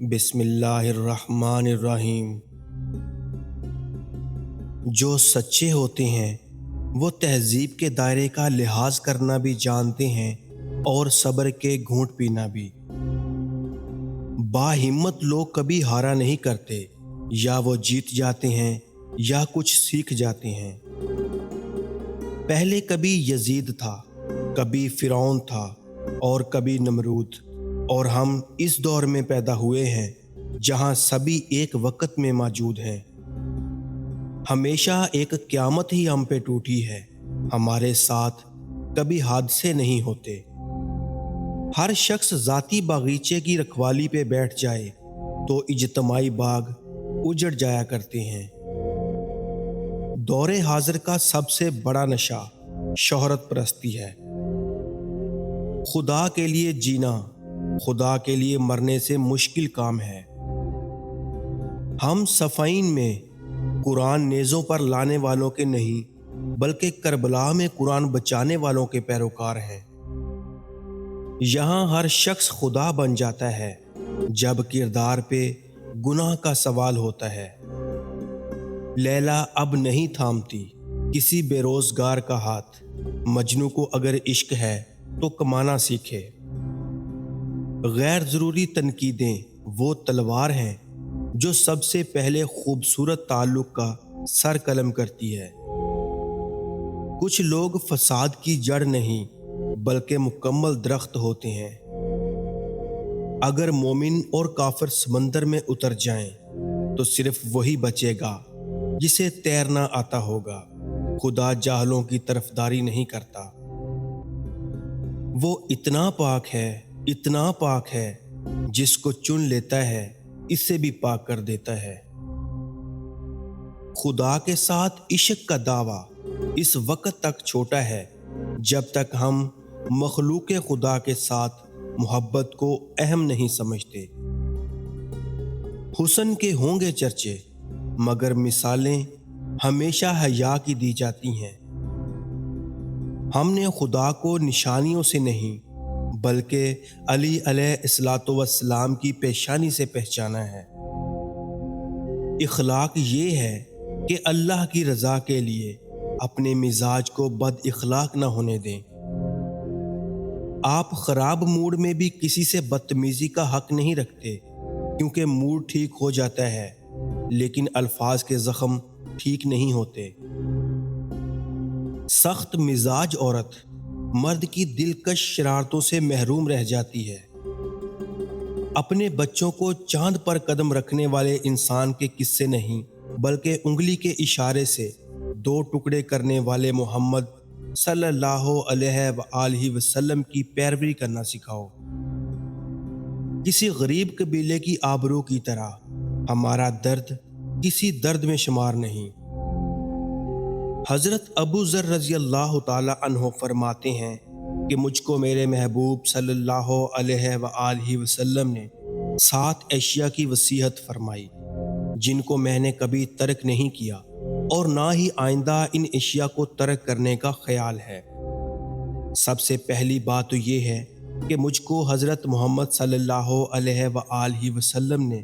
بسم اللہ الرحمن الرحیم۔ جو سچے ہوتے ہیں وہ تہذیب کے دائرے کا لحاظ کرنا بھی جانتے ہیں اور صبر کے گھونٹ پینا بھی۔ باہمت لوگ کبھی ہارا نہیں کرتے، یا وہ جیت جاتے ہیں یا کچھ سیکھ جاتے ہیں۔ پہلے کبھی یزید تھا، کبھی فرعون تھا اور کبھی نمرود، اور ہم اس دور میں پیدا ہوئے ہیں جہاں سبھی ایک وقت میں موجود ہیں۔ ہمیشہ ایک قیامت ہی ہم پہ ٹوٹی ہے، ہمارے ساتھ کبھی حادثے نہیں ہوتے۔ ہر شخص ذاتی باغیچے کی رکھوالی پہ بیٹھ جائے تو اجتماعی باغ اجڑ جایا کرتے ہیں۔ دور حاضر کا سب سے بڑا نشہ شہرت پرستی ہے۔ خدا کے لیے جینا خدا کے لیے مرنے سے مشکل کام ہے۔ ہم صفین میں قرآن نیزوں پر لانے والوں کے نہیں بلکہ کربلا میں قرآن بچانے والوں کے پیروکار ہیں۔ یہاں ہر شخص خدا بن جاتا ہے جب کردار پہ گناہ کا سوال ہوتا ہے۔ لیلا اب نہیں تھامتی کسی بے روزگار کا ہاتھ، مجنوں کو اگر عشق ہے تو کمانا سیکھے۔ غیر ضروری تنقیدیں وہ تلوار ہیں جو سب سے پہلے خوبصورت تعلق کا سر قلم کرتی ہے۔ کچھ لوگ فساد کی جڑ نہیں بلکہ مکمل درخت ہوتے ہیں۔ اگر مومن اور کافر سمندر میں اتر جائیں تو صرف وہی بچے گا جسے تیرنا آتا ہوگا۔ خدا جاہلوں کی طرفداری نہیں کرتا۔ وہ اتنا پاک ہے جس کو چن لیتا ہے اس سے بھی پاک کر دیتا ہے۔ خدا کے ساتھ عشق کا دعویٰ اس وقت تک چھوٹا ہے جب تک ہم مخلوق خدا کے ساتھ محبت کو اہم نہیں سمجھتے۔ حسن کے ہوں گے چرچے مگر مثالیں ہمیشہ حیا کی دی جاتی ہیں۔ ہم نے خدا کو نشانیوں سے نہیں بلکہ علی علیہ الصلوۃ والسلام کی پیشانی سے پہچانا ہے۔ اخلاق یہ ہے کہ اللہ کی رضا کے لیے اپنے مزاج کو بد اخلاق نہ ہونے دیں۔ آپ خراب موڈ میں بھی کسی سے بدتمیزی کا حق نہیں رکھتے، کیونکہ موڈ ٹھیک ہو جاتا ہے لیکن الفاظ کے زخم ٹھیک نہیں ہوتے۔ سخت مزاج عورت مرد کی دلکش شرارتوں سے محروم رہ جاتی ہے۔ اپنے بچوں کو چاند پر قدم رکھنے والے انسان کے قصے نہیں بلکہ انگلی کے اشارے سے دو ٹکڑے کرنے والے محمد صلی اللہ علیہ وآلہ وسلم کی پیروی کرنا سکھاؤ۔ کسی غریب قبیلے کی آبرو کی طرح ہمارا درد کسی درد میں شمار نہیں۔ حضرت ابو ذر رضی اللہ تعالی عنہ فرماتے ہیں کہ مجھ کو میرے محبوب صلی اللہ علیہ وآلہ وسلم نے 7 اشیاء کی وصیت فرمائی جن کو میں نے کبھی ترک نہیں کیا اور نہ ہی آئندہ ان اشیاء کو ترک کرنے کا خیال ہے۔ سب سے پہلی بات تو یہ ہے کہ مجھ کو حضرت محمد صلی اللہ علیہ وآلہ وسلم نے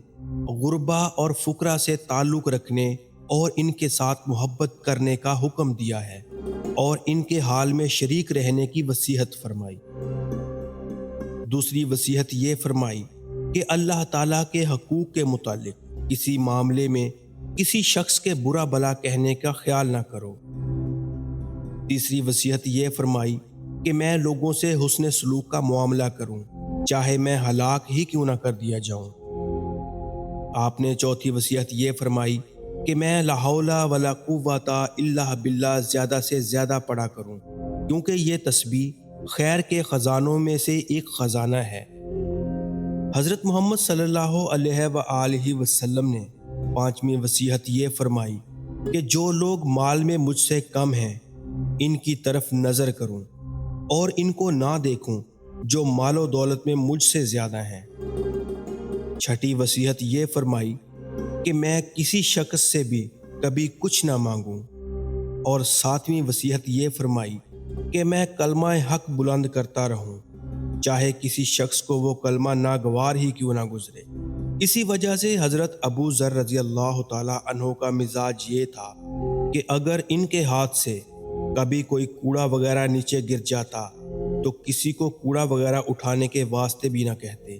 غربا اور فقراء سے تعلق رکھنے اور ان کے ساتھ محبت کرنے کا حکم دیا ہے اور ان کے حال میں شریک رہنے کی وصیت فرمائی۔ دوسری وصیت یہ فرمائی کہ اللہ تعالیٰ کے حقوق کے متعلق کسی معاملے میں کسی شخص کے برا بھلا کہنے کا خیال نہ کرو۔ تیسری وصیت یہ فرمائی کہ میں لوگوں سے حسن سلوک کا معاملہ کروں چاہے میں ہلاک ہی کیوں نہ کر دیا جاؤں۔ آپ نے چوتھی وصیت یہ فرمائی کہ میں لا حول ولا قوت الا باللہ زیادہ سے زیادہ پڑھا کروں، کیونکہ یہ تسبیح خیر کے خزانوں میں سے ایک خزانہ ہے۔ حضرت محمد صلی اللہ علیہ وآلہ وسلم نے پانچویں وصیت یہ فرمائی کہ جو لوگ مال میں مجھ سے کم ہیں ان کی طرف نظر کروں اور ان کو نہ دیکھوں جو مال و دولت میں مجھ سے زیادہ ہیں۔ چھٹی وصیت یہ فرمائی کہ میں کسی شخص سے بھی کبھی کچھ نہ مانگوں، اور ساتویں وصیت یہ فرمائی کہ میں کلمہ حق بلند کرتا رہوں چاہے کسی شخص کو وہ کلمہ ناگوار ہی کیوں نہ گزرے۔ اسی وجہ سے حضرت ابو ذر رضی اللہ تعالی عنہ کا مزاج یہ تھا کہ اگر ان کے ہاتھ سے کبھی کوئی کوڑا وغیرہ نیچے گر جاتا تو کسی کو کوڑا وغیرہ اٹھانے کے واسطے بھی نہ کہتے،